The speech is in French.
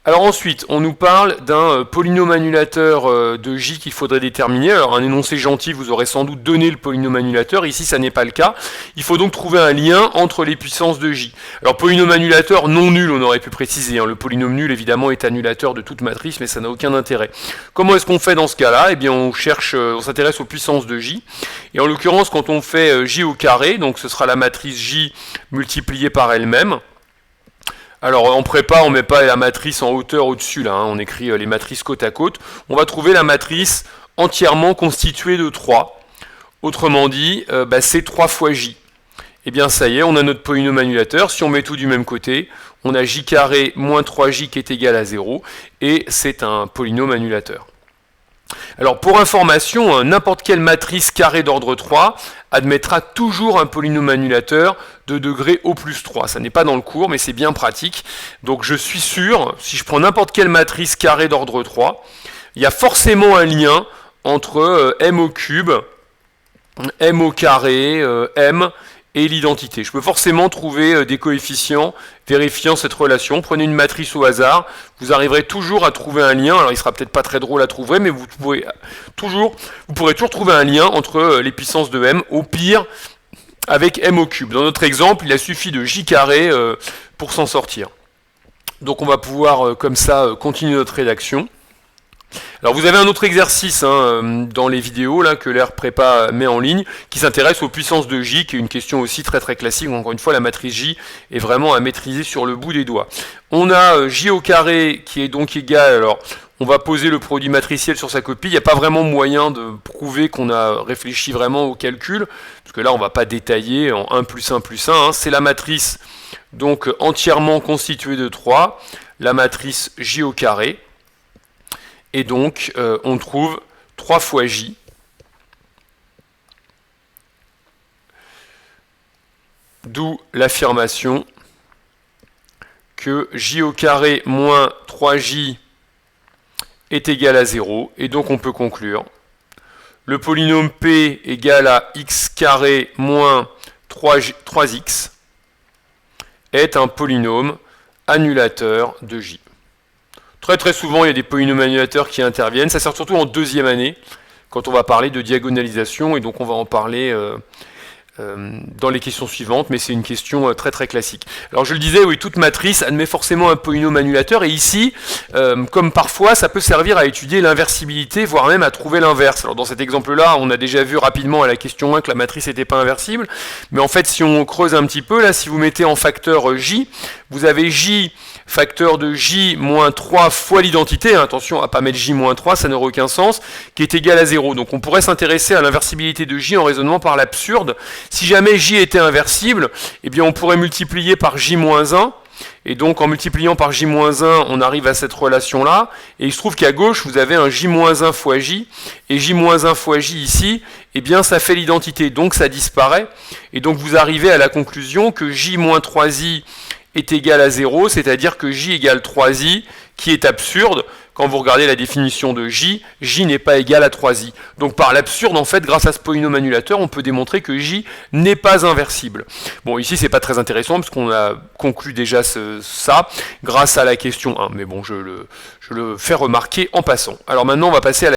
Alors ensuite, on nous parle d'un polynôme annulateur de J qu'il faudrait déterminer. Alors un énoncé gentil vous aurait sans doute donné le polynôme annulateur, ici ça n'est pas le cas. Il faut donc trouver un lien entre les puissances de J. Alors polynôme annulateur non nul, on aurait pu préciser, hein. Le polynôme nul évidemment est annulateur de toute matrice, mais ça n'a aucun intérêt. Comment est-ce qu'on fait dans ce cas-là? Eh bien on s'intéresse aux puissances de J. Et en l'occurrence, quand on fait J au carré, donc ce sera la matrice J multipliée par elle-même. Alors en prépa, on ne met pas la matrice en hauteur au-dessus, là, hein, on écrit les matrices côte à côte. On va trouver la matrice entièrement constituée de 3. Autrement dit, c'est 3 fois J. Et bien ça y est, on a notre polynôme annulateur. Si on met tout du même côté, on a J carré moins 3J qui est égal à 0, et c'est un polynôme annulateur. Alors pour information, n'importe quelle matrice carrée d'ordre 3 admettra toujours un polynôme annulateur de degré au plus 3. Ça n'est pas dans le cours, mais c'est bien pratique. Donc je suis sûr, si je prends n'importe quelle matrice carrée d'ordre 3, il y a forcément un lien entre m au cube, m au carré, m et l'identité. Je peux forcément trouver des coefficients vérifiant cette relation. Prenez une matrice au hasard, vous arriverez toujours à trouver un lien. Alors il sera peut-être pas très drôle à trouver, mais vous pourrez toujours trouver un lien entre les puissances de m, au pire avec m au cube. Dans notre exemple, il a suffi de j carré pour s'en sortir. Donc on va pouvoir comme ça continuer notre rédaction. Alors vous avez un autre exercice dans les vidéos là, que l'Air Prépa met en ligne, qui s'intéresse aux puissances de J, qui est une question aussi très très classique. Encore une fois, la matrice J est vraiment à maîtriser sur le bout des doigts. On a J au carré qui est donc égal, alors on va poser le produit matriciel sur sa copie. Il n'y a pas vraiment moyen de prouver qu'on a réfléchi vraiment au calcul, parce que là on ne va pas détailler en 1 plus 1 plus 1. C'est la matrice donc entièrement constituée de 3, la matrice J au carré. Et donc, on trouve 3 fois J. D'où l'affirmation que J au carré moins 3J est égal à 0. Et donc, on peut conclure. Le polynôme P égale à x carré moins 3x est un polynôme annulateur de J. Très très souvent, il y a des polynômes annulateurs qui interviennent. Ça sert surtout en deuxième année, quand on va parler de diagonalisation, et donc on va en parler dans les questions suivantes, mais c'est une question très très classique. Alors je le disais, oui, toute matrice admet forcément un polynôme annulateur, et ici, comme parfois, ça peut servir à étudier l'inversibilité, voire même à trouver l'inverse. Alors dans cet exemple-là, on a déjà vu rapidement à la question 1 que la matrice n'était pas inversible, mais en fait, si on creuse un petit peu, là, si vous mettez en facteur J, vous avez J facteur de J moins 3 fois l'identité, attention à ne pas mettre J moins 3, ça n'aurait aucun sens, qui est égal à 0. Donc on pourrait s'intéresser à l'inversibilité de J en raisonnement par l'absurde. Si jamais J était inversible, eh bien on pourrait multiplier par J moins 1, et donc en multipliant par J moins 1, on arrive à cette relation-là, et il se trouve qu'à gauche, vous avez un J moins 1 fois J, et J moins 1 fois J ici, eh bien ça fait l'identité, donc ça disparaît, et donc vous arrivez à la conclusion que J moins 3i est égal à 0, c'est-à-dire que J égale 3i, qui est absurde. Quand vous regardez la définition de J, J n'est pas égal à 3i. Donc par l'absurde, en fait, grâce à ce polynôme annulateur, on peut démontrer que J n'est pas inversible. Bon, ici, c'est pas très intéressant, parce qu'on a conclu déjà ça, grâce à la question 1. Mais bon, je le fais remarquer en passant. Alors maintenant, on va passer à la